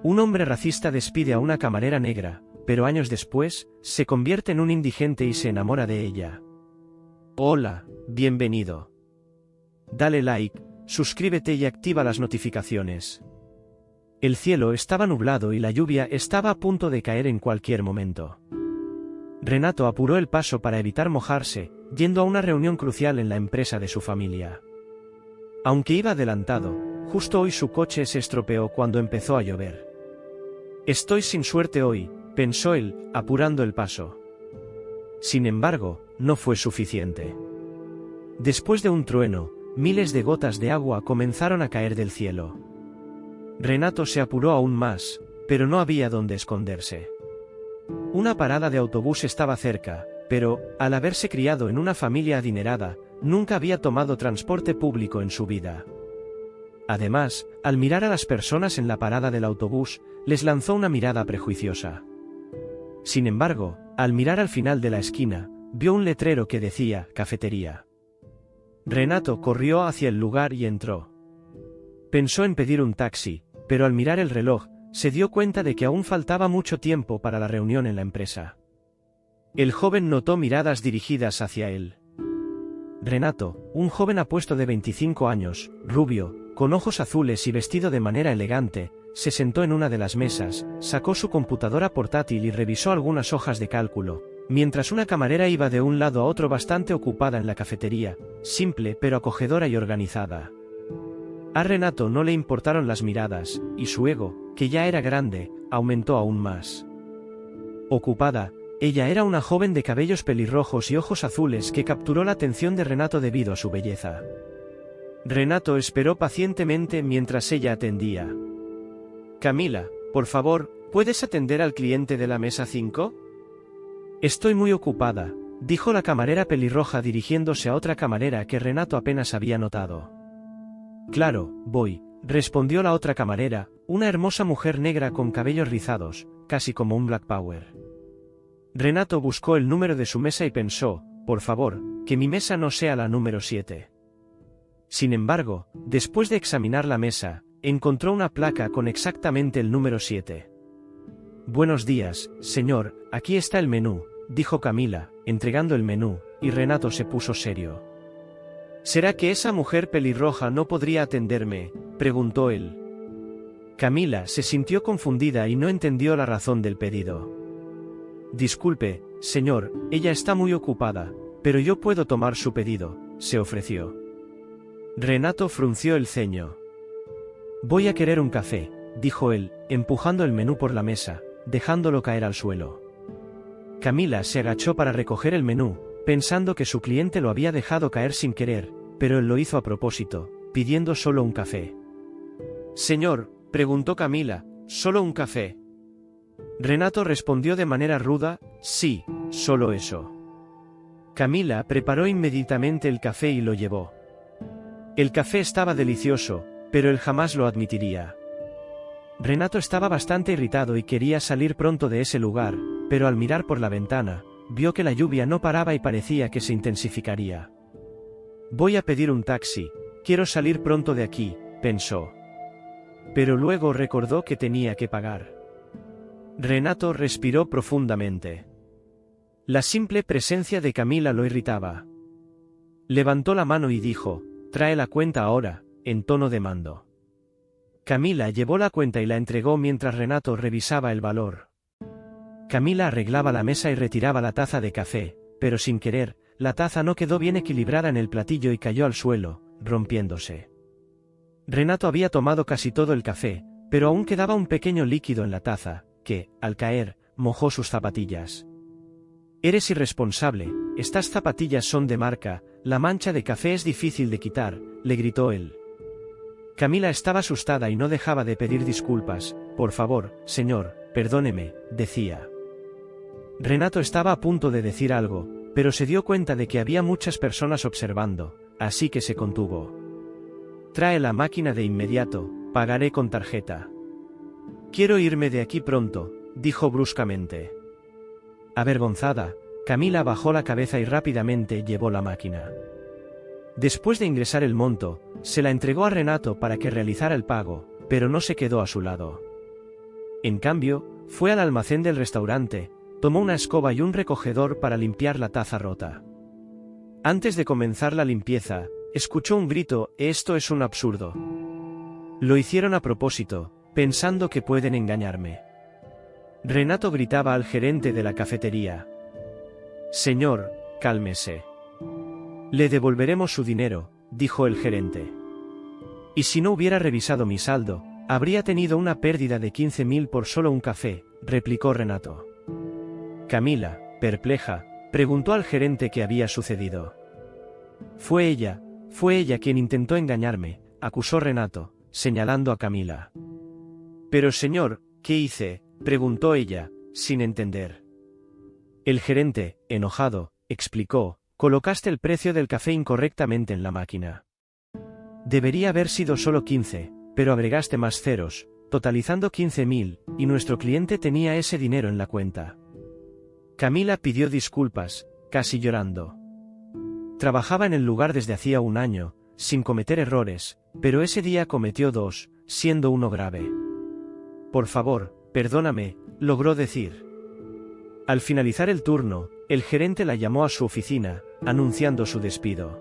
Un hombre racista despide a una camarera negra, pero años después, se convierte en un indigente y se enamora de ella. Hola, bienvenido. Dale like, suscríbete y activa las notificaciones. El cielo estaba nublado y la lluvia estaba a punto de caer en cualquier momento. Renato apuró el paso para evitar mojarse, yendo a una reunión crucial en la empresa de su familia. Aunque iba adelantado, justo hoy su coche se estropeó cuando empezó a llover. Estoy sin suerte hoy, pensó él, apurando el paso. Sin embargo, no fue suficiente. Después de un trueno, miles de gotas de agua comenzaron a caer del cielo. Renato se apuró aún más, pero no había dónde esconderse. Una parada de autobús estaba cerca, pero, al haberse criado en una familia adinerada, nunca había tomado transporte público en su vida. Además, al mirar a las personas en la parada del autobús, les lanzó una mirada prejuiciosa. Sin embargo, al mirar al final de la esquina, vio un letrero que decía «Cafetería». Renato corrió hacia el lugar y entró. Pensó en pedir un taxi, pero al mirar el reloj, se dio cuenta de que aún faltaba mucho tiempo para la reunión en la empresa. El joven notó miradas dirigidas hacia él. Renato, un joven apuesto de 25 años, rubio, con ojos azules y vestido de manera elegante, se sentó en una de las mesas, sacó su computadora portátil y revisó algunas hojas de cálculo, mientras una camarera iba de un lado a otro bastante ocupada en la cafetería, simple pero acogedora y organizada. A Renato no le importaron las miradas, y su ego, que ya era grande, aumentó aún más. Ocupada, ella era una joven de cabellos pelirrojos y ojos azules que capturó la atención de Renato debido a su belleza. Renato esperó pacientemente mientras ella atendía. Camila, por favor, ¿puedes atender al cliente de la mesa 5? Estoy muy ocupada, dijo la camarera pelirroja dirigiéndose a otra camarera que Renato apenas había notado. Claro, voy, respondió la otra camarera, una hermosa mujer negra con cabellos rizados, casi como un Black Power. Renato buscó el número de su mesa y pensó, por favor, que mi mesa no sea la número 7. Sin embargo, después de examinar la mesa, encontró una placa con exactamente el número 7. Buenos días, señor, aquí está el menú, dijo Camila, entregando el menú, y Renato se puso serio. ¿Será que esa mujer pelirroja no podría atenderme?, preguntó él. Camila se sintió confundida y no entendió la razón del pedido. Disculpe, señor, ella está muy ocupada, pero yo puedo tomar su pedido, se ofreció. Renato frunció el ceño. Voy a querer un café, dijo él, empujando el menú por la mesa, dejándolo caer al suelo. Camila se agachó para recoger el menú, pensando que su cliente lo había dejado caer sin querer, pero él lo hizo a propósito, pidiendo solo un café. Señor, preguntó Camila, ¿solo un café? Renato respondió de manera ruda, sí, solo eso. Camila preparó inmediatamente el café y lo llevó. El café estaba delicioso, pero él jamás lo admitiría. Renato estaba bastante irritado y quería salir pronto de ese lugar, pero al mirar por la ventana, vio que la lluvia no paraba y parecía que se intensificaría. Voy a pedir un taxi, quiero salir pronto de aquí, pensó. Pero luego recordó que tenía que pagar. Renato respiró profundamente. La simple presencia de Camila lo irritaba. Levantó la mano y dijo, «Trae la cuenta ahora», en tono de mando. Camila llevó la cuenta y la entregó mientras Renato revisaba el valor. Camila arreglaba la mesa y retiraba la taza de café, pero sin querer, la taza no quedó bien equilibrada en el platillo y cayó al suelo, rompiéndose. Renato había tomado casi todo el café, pero aún quedaba un pequeño líquido en la taza, que, al caer, mojó sus zapatillas. «Eres irresponsable, estas zapatillas son de marca, la mancha de café es difícil de quitar», le gritó él. Camila estaba asustada y no dejaba de pedir disculpas. «Por favor, señor, perdóneme», decía. Renato estaba a punto de decir algo, pero se dio cuenta de que había muchas personas observando, así que se contuvo. «Trae la máquina de inmediato, pagaré con tarjeta». «Quiero irme de aquí pronto», dijo bruscamente. Avergonzada, Camila bajó la cabeza y rápidamente llevó la máquina. Después de ingresar el monto, se la entregó a Renato para que realizara el pago, pero no se quedó a su lado. En cambio, fue al almacén del restaurante, tomó una escoba y un recogedor para limpiar la taza rota. Antes de comenzar la limpieza, escuchó un grito: «Esto es un absurdo. Lo hicieron a propósito, pensando que pueden engañarme». Renato gritaba al gerente de la cafetería: «Señor, cálmese. Le devolveremos su dinero», dijo el gerente. «Y si no hubiera revisado mi saldo, habría tenido una pérdida de 15.000 por solo un café», replicó Renato. Camila, perpleja, preguntó al gerente qué había sucedido. Fue ella quien intentó engañarme», acusó Renato, señalando a Camila. «Pero señor, ¿qué hice?», preguntó ella, sin entender. El gerente, enojado, explicó: «Colocaste el precio del café incorrectamente en la máquina. Debería haber sido solo 15, pero agregaste más ceros, totalizando 15.000, y nuestro cliente tenía ese dinero en la cuenta». Camila pidió disculpas, casi llorando. Trabajaba en el lugar desde hacía un año, sin cometer errores, pero ese día cometió 2, siendo uno grave. «Por favor, perdóname», logró decir. Al finalizar el turno, el gerente la llamó a su oficina, anunciando su despido.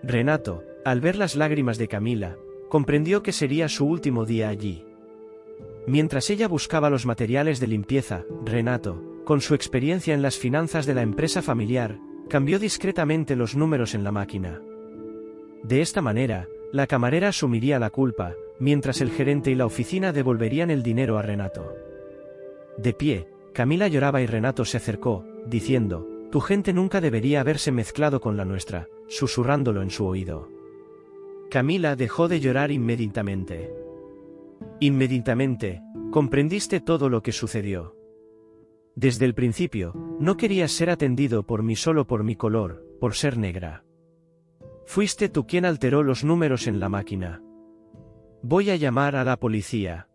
Renato, al ver las lágrimas de Camila, comprendió que sería su último día allí. Mientras ella buscaba los materiales de limpieza, Renato, con su experiencia en las finanzas de la empresa familiar, cambió discretamente los números en la máquina. De esta manera, la camarera asumiría la culpa, mientras el gerente y la oficina devolverían el dinero a Renato. De pie, Camila lloraba y Renato se acercó, diciendo: «Tu gente nunca debería haberse mezclado con la nuestra», susurrándolo en su oído. Camila dejó de llorar inmediatamente. Inmediatamente, comprendiste todo lo que sucedió. Desde el principio, no querías ser atendido por mí solo por mi color, por ser negra. Fuiste tú quien alteró los números en la máquina. Voy a llamar a la policía».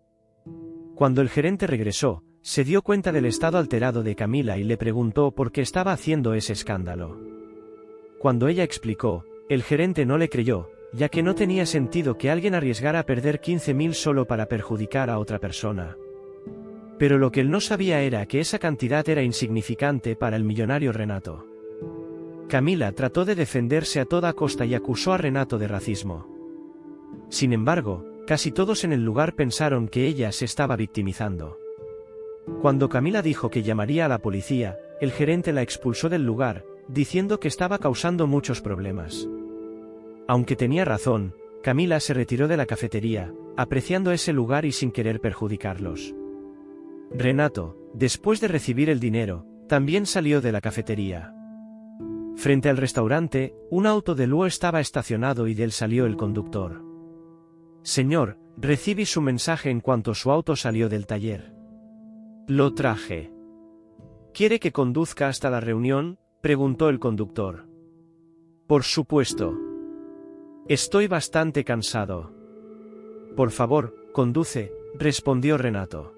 Cuando el gerente regresó, se dio cuenta del estado alterado de Camila y le preguntó por qué estaba haciendo ese escándalo. Cuando ella explicó, el gerente no le creyó, ya que no tenía sentido que alguien arriesgara a perder 15.000 solo para perjudicar a otra persona. Pero lo que él no sabía era que esa cantidad era insignificante para el millonario Renato. Camila trató de defenderse a toda costa y acusó a Renato de racismo. Sin embargo, casi todos en el lugar pensaron que ella se estaba victimizando. Cuando Camila dijo que llamaría a la policía, el gerente la expulsó del lugar, diciendo que estaba causando muchos problemas. Aunque tenía razón, Camila se retiró de la cafetería, apreciando ese lugar y sin querer perjudicarlos. Renato, después de recibir el dinero, también salió de la cafetería. Frente al restaurante, un auto de lujo estaba estacionado y de él salió el conductor. «Señor, recibí su mensaje en cuanto su auto salió del taller. Lo traje. ¿Quiere que conduzca hasta la reunión?», preguntó el conductor. «Por supuesto. Estoy bastante cansado». «Por favor, conduce», respondió Renato.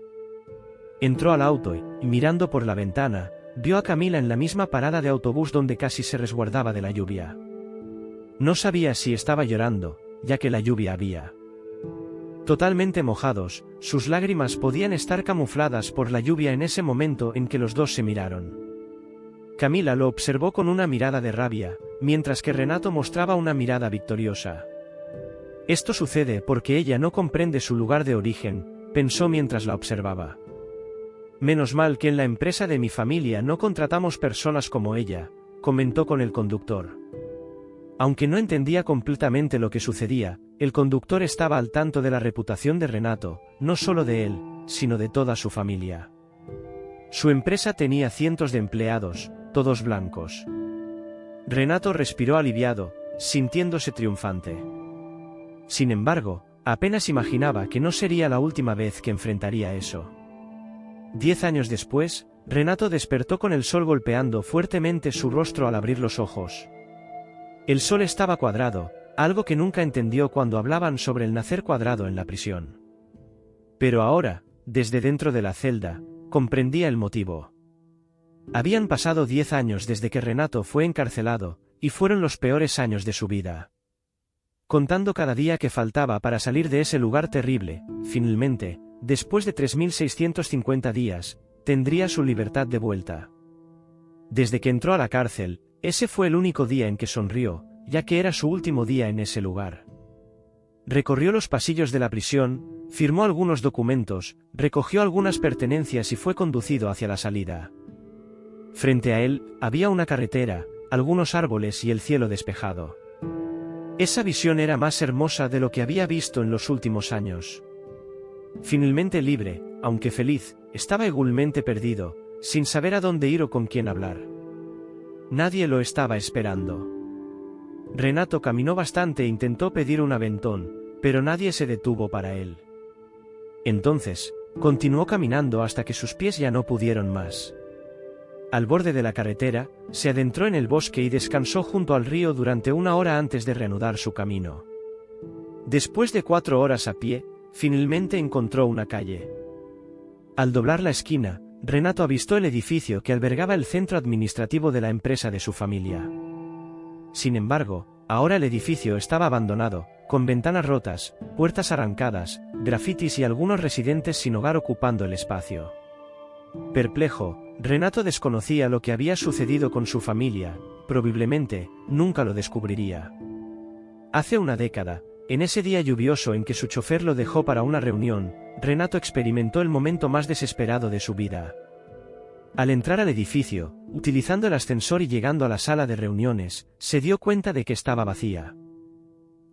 Entró al auto y, mirando por la ventana, vio a Camila en la misma parada de autobús donde casi se resguardaba de la lluvia. No sabía si estaba llorando, ya que la lluvia había. Totalmente mojados, sus lágrimas podían estar camufladas por la lluvia en ese momento en que los dos se miraron. Camila lo observó con una mirada de rabia, mientras que Renato mostraba una mirada victoriosa. «Esto sucede porque ella no comprende su lugar de origen», pensó mientras la observaba. «Menos mal que en la empresa de mi familia no contratamos personas como ella», comentó con el conductor. Aunque no entendía completamente lo que sucedía, el conductor estaba al tanto de la reputación de Renato, no solo de él, sino de toda su familia. Su empresa tenía cientos de empleados, todos blancos. Renato respiró aliviado, sintiéndose triunfante. Sin embargo, apenas imaginaba que no sería la última vez que enfrentaría eso. 10 años después, Renato despertó con el sol golpeando fuertemente su rostro al abrir los ojos. El sol estaba cuadrado, algo que nunca entendió cuando hablaban sobre el nacer cuadrado en la prisión. Pero ahora, desde dentro de la celda, comprendía el motivo. Habían pasado 10 años desde que Renato fue encarcelado, y fueron los peores años de su vida. Contando cada día que faltaba para salir de ese lugar terrible, finalmente, después de 3650 días, tendría su libertad de vuelta. Desde que entró a la cárcel, ese fue el único día en que sonrió, ya que era su último día en ese lugar. Recorrió los pasillos de la prisión, firmó algunos documentos, recogió algunas pertenencias y fue conducido hacia la salida. Frente a él, había una carretera, algunos árboles y el cielo despejado. Esa visión era más hermosa de lo que había visto en los últimos años. Finalmente libre, aunque feliz, estaba igualmente perdido, sin saber a dónde ir o con quién hablar. Nadie lo estaba esperando. Renato caminó bastante e intentó pedir un aventón, pero nadie se detuvo para él. Entonces, continuó caminando hasta que sus pies ya no pudieron más. Al borde de la carretera, se adentró en el bosque y descansó junto al río durante 1 hora antes de reanudar su camino. Después de 4 horas a pie, finalmente encontró una calle. Al doblar la esquina, Renato avistó el edificio que albergaba el centro administrativo de la empresa de su familia. Sin embargo, ahora el edificio estaba abandonado, con ventanas rotas, puertas arrancadas, grafitis y algunos residentes sin hogar ocupando el espacio. Perplejo, Renato desconocía lo que había sucedido con su familia, probablemente, nunca lo descubriría. Hace una década, en ese día lluvioso en que su chofer lo dejó para una reunión, Renato experimentó el momento más desesperado de su vida. Al entrar al edificio, utilizando el ascensor y llegando a la sala de reuniones, se dio cuenta de que estaba vacía.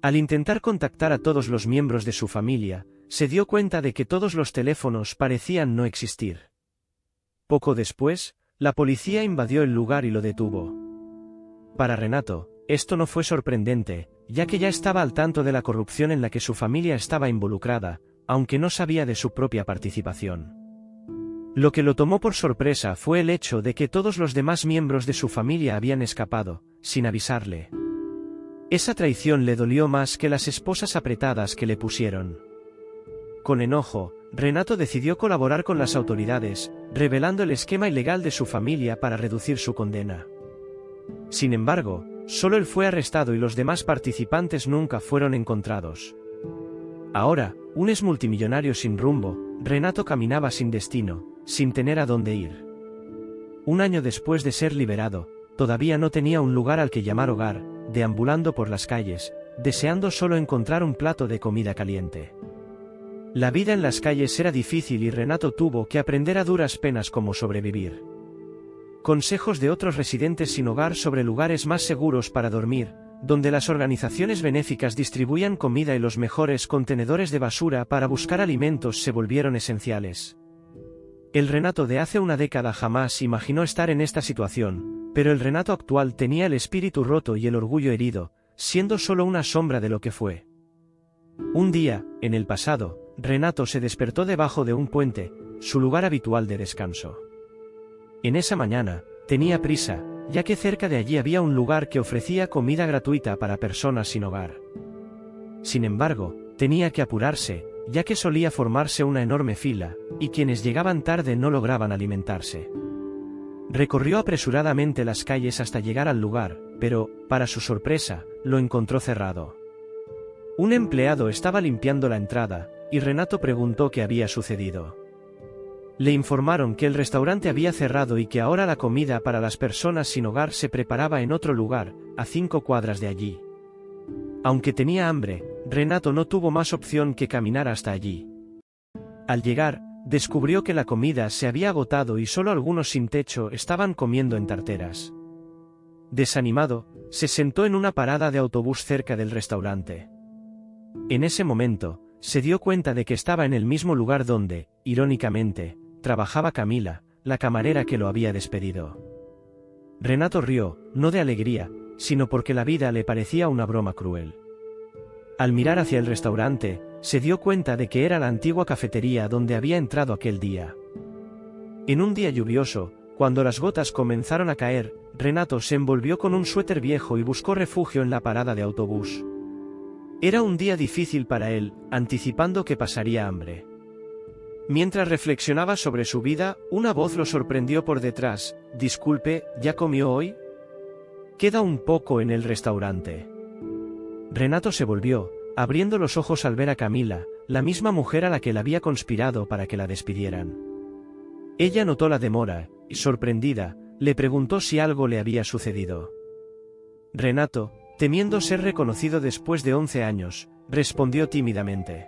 Al intentar contactar a todos los miembros de su familia, se dio cuenta de que todos los teléfonos parecían no existir. Poco después, la policía invadió el lugar y lo detuvo. Para Renato, esto no fue sorprendente, ya que ya estaba al tanto de la corrupción en la que su familia estaba involucrada, aunque no sabía de su propia participación. Lo que lo tomó por sorpresa fue el hecho de que todos los demás miembros de su familia habían escapado, sin avisarle. Esa traición le dolió más que las esposas apretadas que le pusieron. Con enojo, Renato decidió colaborar con las autoridades, revelando el esquema ilegal de su familia para reducir su condena. Sin embargo, solo él fue arrestado y los demás participantes nunca fueron encontrados. Ahora, un ex multimillonario sin rumbo, Renato caminaba sin destino, sin tener a dónde ir. 1 año después de ser liberado, todavía no tenía un lugar al que llamar hogar, deambulando por las calles, deseando solo encontrar un plato de comida caliente. La vida en las calles era difícil y Renato tuvo que aprender a duras penas cómo sobrevivir. Consejos de otros residentes sin hogar sobre lugares más seguros para dormir, donde las organizaciones benéficas distribuían comida y los mejores contenedores de basura para buscar alimentos se volvieron esenciales. El Renato de hace una década jamás imaginó estar en esta situación, pero el Renato actual tenía el espíritu roto y el orgullo herido, siendo solo una sombra de lo que fue. Un día, en el pasado, Renato se despertó debajo de un puente, su lugar habitual de descanso. En esa mañana, tenía prisa, ya que cerca de allí había un lugar que ofrecía comida gratuita para personas sin hogar. Sin embargo, tenía que apurarse, ya que solía formarse una enorme fila, y quienes llegaban tarde no lograban alimentarse. Recorrió apresuradamente las calles hasta llegar al lugar, pero, para su sorpresa, lo encontró cerrado. Un empleado estaba limpiando la entrada, y Renato preguntó qué había sucedido. Le informaron que el restaurante había cerrado y que ahora la comida para las personas sin hogar se preparaba en otro lugar, a 5 cuadras de allí. Aunque tenía hambre, Renato no tuvo más opción que caminar hasta allí. Al llegar, descubrió que la comida se había agotado y solo algunos sin techo estaban comiendo en tarteras. Desanimado, se sentó en una parada de autobús cerca del restaurante. En ese momento, se dio cuenta de que estaba en el mismo lugar donde, irónicamente, trabajaba Camila, la camarera que lo había despedido. Renato rió, no de alegría, sino porque la vida le parecía una broma cruel. Al mirar hacia el restaurante, se dio cuenta de que era la antigua cafetería donde había entrado aquel día. En un día lluvioso, cuando las gotas comenzaron a caer, Renato se envolvió con un suéter viejo y buscó refugio en la parada de autobús. Era un día difícil para él, anticipando que pasaría hambre. Mientras reflexionaba sobre su vida, una voz lo sorprendió por detrás. «Disculpe, ¿ya comió hoy? Queda un poco en el restaurante». Renato se volvió, abriendo los ojos al ver a Camila, la misma mujer a la que él había conspirado para que la despidieran. Ella notó la demora, y sorprendida, le preguntó si algo le había sucedido. Renato, temiendo ser reconocido después de 11 años, respondió tímidamente.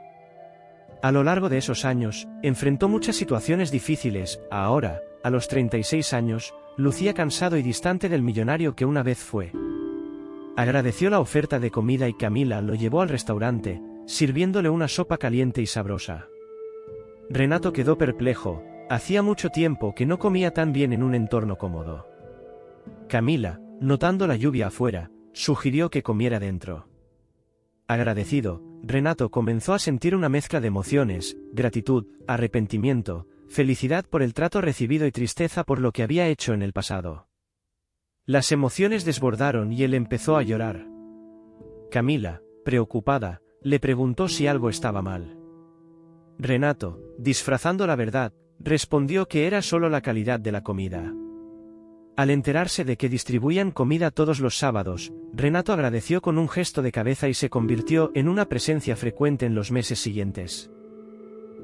A lo largo de esos años, enfrentó muchas situaciones difíciles. Ahora, a los 36 años, lucía cansado y distante del millonario que una vez fue. Agradeció la oferta de comida y Camila lo llevó al restaurante, sirviéndole una sopa caliente y sabrosa. Renato quedó perplejo, hacía mucho tiempo que no comía tan bien en un entorno cómodo. Camila, notando la lluvia afuera, sugirió que comiera dentro. Agradecido, Renato comenzó a sentir una mezcla de emociones: gratitud, arrepentimiento, felicidad por el trato recibido y tristeza por lo que había hecho en el pasado. Las emociones desbordaron y él empezó a llorar. Camila, preocupada, le preguntó si algo estaba mal. Renato, disfrazando la verdad, respondió que era solo la calidad de la comida. Al enterarse de que distribuían comida todos los sábados, Renato agradeció con un gesto de cabeza y se convirtió en una presencia frecuente en los meses siguientes.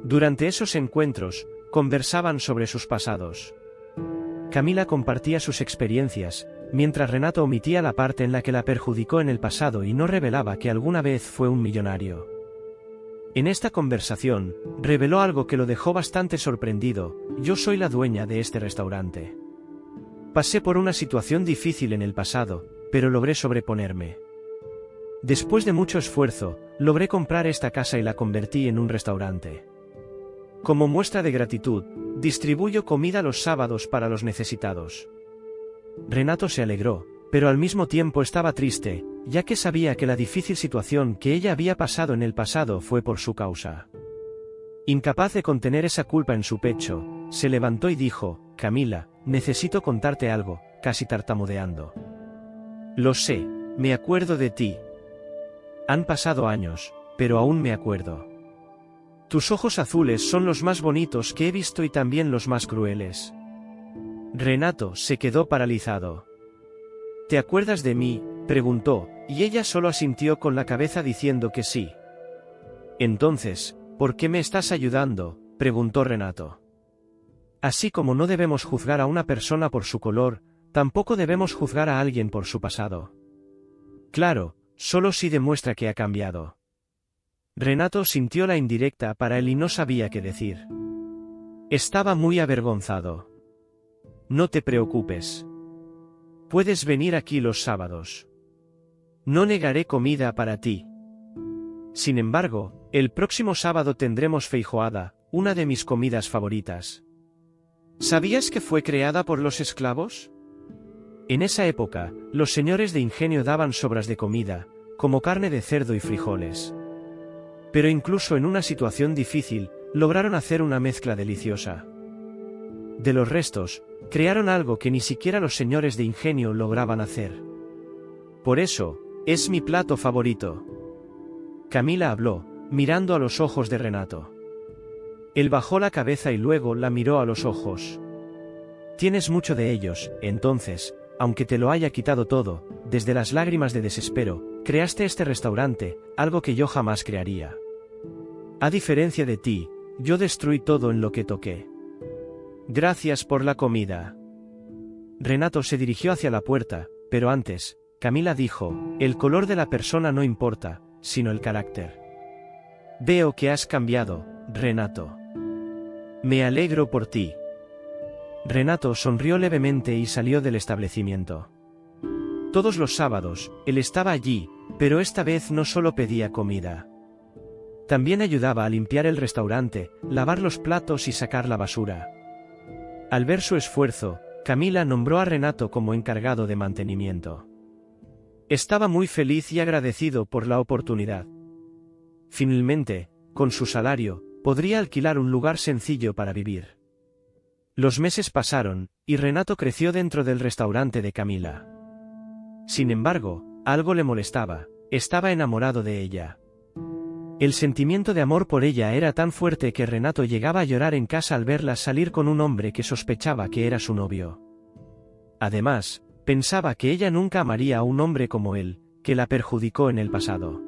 Durante esos encuentros, conversaban sobre sus pasados. Camila compartía sus experiencias, mientras Renato omitía la parte en la que la perjudicó en el pasado y no revelaba que alguna vez fue un millonario. En esta conversación, reveló algo que lo dejó bastante sorprendido: yo soy la dueña de este restaurante. Pasé por una situación difícil en el pasado, pero logré sobreponerme. Después de mucho esfuerzo, logré comprar esta casa y la convertí en un restaurante. Como muestra de gratitud, distribuyo comida los sábados para los necesitados. Renato se alegró, pero al mismo tiempo estaba triste, ya que sabía que la difícil situación que ella había pasado en el pasado fue por su causa. Incapaz de contener esa culpa en su pecho, se levantó y dijo: Camila, necesito contarte algo, casi tartamudeando. Lo sé, me acuerdo de ti. Han pasado años, pero aún me acuerdo. Tus ojos azules son los más bonitos que he visto y también los más crueles. Renato se quedó paralizado. ¿Te acuerdas de mí?, preguntó, y ella solo asintió con la cabeza diciendo que sí. Entonces, ¿por qué me estás ayudando?, preguntó Renato. Así como no debemos juzgar a una persona por su color, tampoco debemos juzgar a alguien por su pasado. Claro, solo si demuestra que ha cambiado. Renato sintió la indirecta para él y no sabía qué decir. Estaba muy avergonzado. No te preocupes. Puedes venir aquí los sábados. No negaré comida para ti. Sin embargo, el próximo sábado tendremos feijoada, una de mis comidas favoritas. ¿Sabías que fue creada por los esclavos? En esa época, los señores de ingenio daban sobras de comida, como carne de cerdo y frijoles. Pero incluso en una situación difícil, lograron hacer una mezcla deliciosa. De los restos, crearon algo que ni siquiera los señores de ingenio lograban hacer. Por eso, es mi plato favorito. Camila habló, mirando a los ojos de Renato. Él bajó la cabeza y luego la miró a los ojos. Tienes mucho de ellos, entonces, aunque te lo haya quitado todo, desde las lágrimas de desespero, creaste este restaurante, algo que yo jamás crearía. A diferencia de ti, yo destruí todo en lo que toqué. Gracias por la comida. Renato se dirigió hacia la puerta, pero antes, Camila dijo: el color de la persona no importa, sino el carácter. Veo que has cambiado, Renato. Me alegro por ti. Renato sonrió levemente y salió del establecimiento. Todos los sábados, él estaba allí, pero esta vez no solo pedía comida. También ayudaba a limpiar el restaurante, lavar los platos y sacar la basura. Al ver su esfuerzo, Camila nombró a Renato como encargado de mantenimiento. Estaba muy feliz y agradecido por la oportunidad. Finalmente, con su salario, podría alquilar un lugar sencillo para vivir. Los meses pasaron, y Renato creció dentro del restaurante de Camila. Sin embargo, algo le molestaba: estaba enamorado de ella. El sentimiento de amor por ella era tan fuerte que Renato llegaba a llorar en casa al verla salir con un hombre que sospechaba que era su novio. Además, pensaba que ella nunca amaría a un hombre como él, que la perjudicó en el pasado.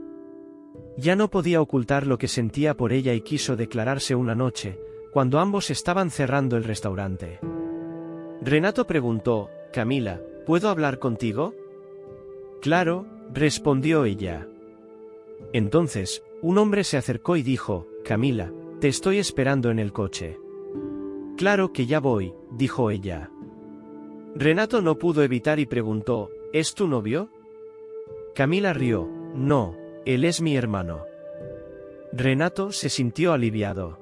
Ya no podía ocultar lo que sentía por ella y quiso declararse una noche, cuando ambos estaban cerrando el restaurante. Renato preguntó: «Camila, ¿puedo hablar contigo?» «Claro», respondió ella. Entonces, un hombre se acercó y dijo: «Camila, te estoy esperando en el coche». «Claro que ya voy», dijo ella. Renato no pudo evitar y preguntó: «¿Es tu novio?» Camila rió: «No, él es mi hermano». Renato se sintió aliviado.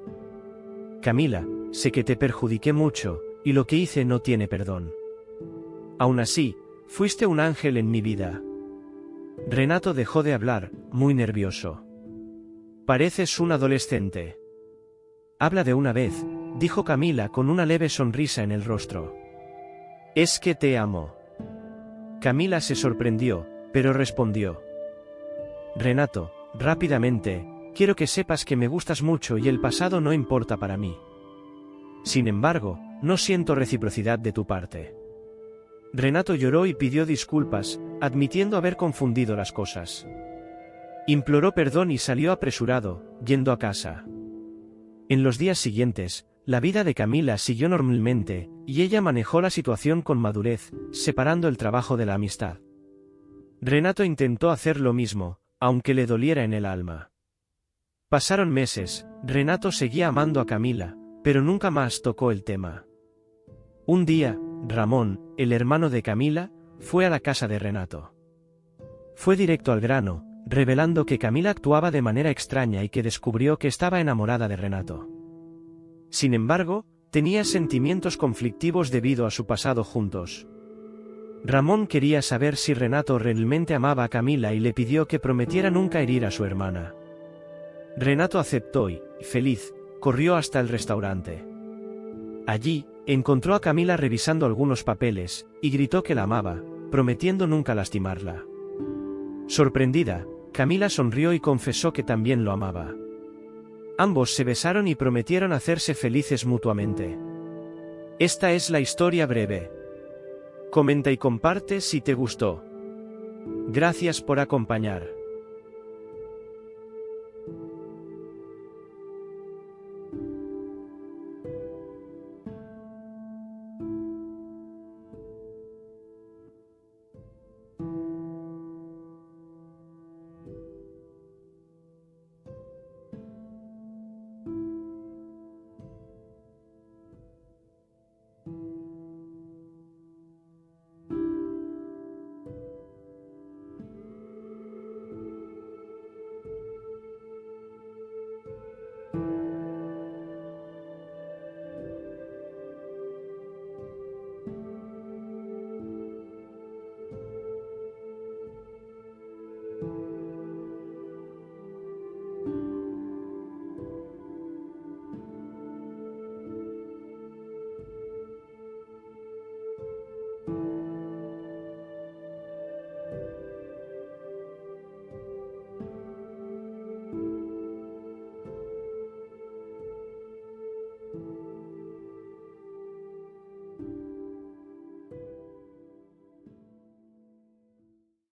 «Camila, sé que te perjudiqué mucho, y lo que hice no tiene perdón. Aún así, fuiste un ángel en mi vida». Renato dejó de hablar, muy nervioso. «Pareces un adolescente». «Habla de una vez», dijo Camila con una leve sonrisa en el rostro. «Es que te amo». Camila se sorprendió, pero respondió: «Renato, rápidamente, quiero que sepas que me gustas mucho y el pasado no importa para mí. Sin embargo, no siento reciprocidad de tu parte». Renato lloró y pidió disculpas, admitiendo haber confundido las cosas. Imploró perdón y salió apresurado, yendo a casa. En los días siguientes, la vida de Camila siguió normalmente, y ella manejó la situación con madurez, separando el trabajo de la amistad. Renato intentó hacer lo mismo, aunque le doliera en el alma. Pasaron meses, Renato seguía amando a Camila, pero nunca más tocó el tema. Un día, Ramón, el hermano de Camila, fue a la casa de Renato. Fue directo al grano, revelando que Camila actuaba de manera extraña y que descubrió que estaba enamorada de Renato. Sin embargo, tenía sentimientos conflictivos debido a su pasado juntos. Ramón quería saber si Renato realmente amaba a Camila y le pidió que prometiera nunca herir a su hermana. Renato aceptó y, feliz, corrió hasta el restaurante. Allí, encontró a Camila revisando algunos papeles, y gritó que la amaba, prometiendo nunca lastimarla. Sorprendida, Camila sonrió y confesó que también lo amaba. Ambos se besaron y prometieron hacerse felices mutuamente. Esta es la historia breve. Comenta y comparte si te gustó. Gracias por acompañar.